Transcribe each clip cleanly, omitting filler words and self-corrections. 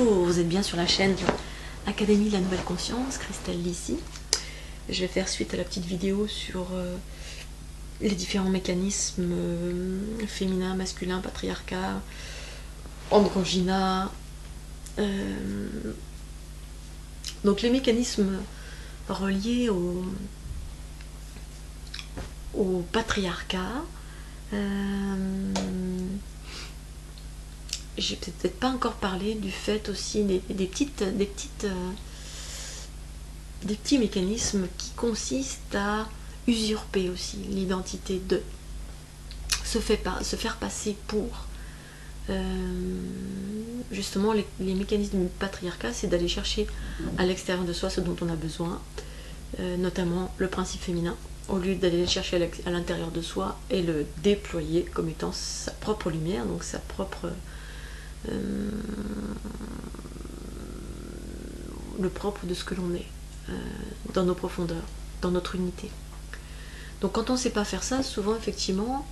Bonjour, vous êtes bien sur la chaîne Académie de la Nouvelle Conscience, Christelle ici. Je vais faire suite à la petite vidéo sur les différents mécanismes féminin, masculin, patriarcat, androgyna. Donc les mécanismes reliés au patriarcat. J'ai peut-être pas encore parlé du fait aussi des petits mécanismes qui consistent à usurper aussi l'identité de, se faire passer pour. Justement, les mécanismes du patriarcat, c'est d'aller chercher à l'extérieur de soi ce dont on a besoin, notamment le principe féminin, au lieu d'aller le chercher à l'intérieur de soi et le déployer comme étant sa propre lumière, donc sa propre le propre de ce que l'on est, dans nos profondeurs, dans notre unité. Donc quand on ne sait pas faire ça, souvent effectivement,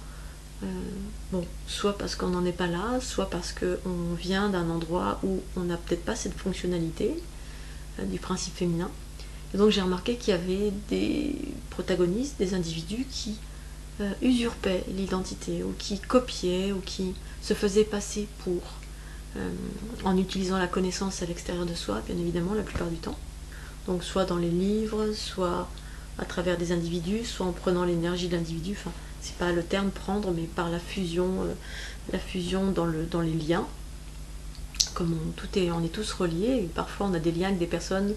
soit parce qu'on n'en est pas là, soit parce qu'on vient d'un endroit où on n'a peut-être pas cette fonctionnalité du principe féminin. Et donc j'ai remarqué qu'il y avait des protagonistes, des individus qui usurpaient l'identité, ou qui copiaient, ou qui se faisaient passer pour, en utilisant la connaissance à l'extérieur de soi, bien évidemment, la plupart du temps. Donc soit dans les livres, soit à travers des individus, soit en prenant l'énergie de l'individu, enfin, c'est pas le terme prendre, mais par la fusion dans les liens. Comme on est tous reliés, et parfois on a des liens avec des personnes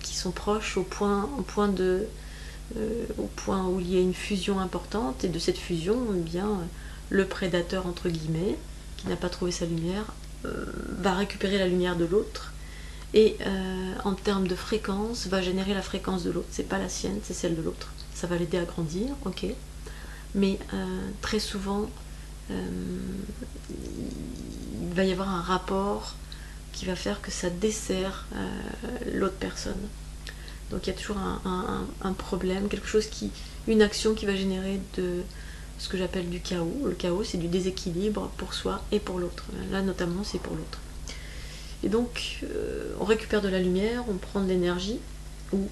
qui sont proches au point où il y a une fusion importante, et de cette fusion, eh bien, le prédateur, entre guillemets, qui n'a pas trouvé sa lumière, va récupérer la lumière de l'autre, et en termes de fréquence, va générer la fréquence de l'autre. C'est pas la sienne, c'est celle de l'autre. Ça va l'aider à grandir, ok. Mais très souvent, il va y avoir un rapport qui va faire que ça dessert l'autre personne. Donc il y a toujours un problème, une action qui va générer de ce que j'appelle du chaos. Le chaos, c'est du déséquilibre pour soi et pour l'autre. Là, notamment, c'est pour l'autre. Et donc, on récupère de la lumière, on prend de l'énergie, où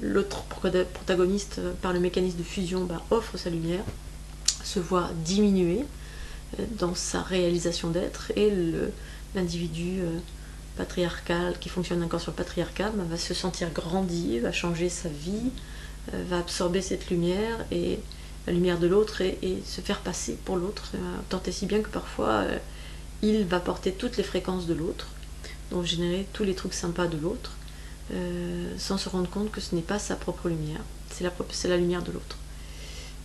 l'autre protagoniste, par le mécanisme de fusion, offre sa lumière, se voit diminuer dans sa réalisation d'être, et l'individu patriarcal qui fonctionne encore sur le patriarcat va se sentir grandi, va changer sa vie, va absorber cette lumière et la lumière de l'autre, et se faire passer pour l'autre, tant et si bien que parfois il va porter toutes les fréquences de l'autre, donc générer tous les trucs sympas de l'autre, sans se rendre compte que ce n'est pas sa propre lumière, c'est la lumière de l'autre.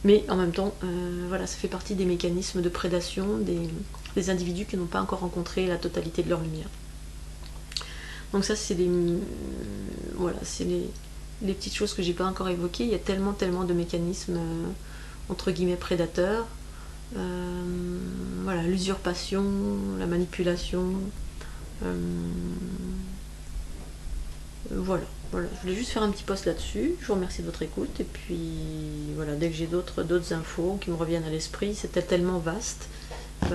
Mais en même temps, voilà, ça fait partie des mécanismes de prédation des individus qui n'ont pas encore rencontré la totalité de leur lumière. Donc ça, c'est les petites choses que j'ai pas encore évoquées. Il y a tellement de mécanismes entre guillemets prédateurs. Voilà, l'usurpation, la manipulation. Voilà, je voulais juste faire un petit post là-dessus. Je vous remercie de votre écoute, et puis voilà, dès que j'ai d'autres infos qui me reviennent à l'esprit, c'était tellement vaste,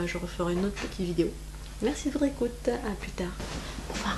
je referai une autre petite vidéo. Merci de votre écoute, à plus tard. Au revoir.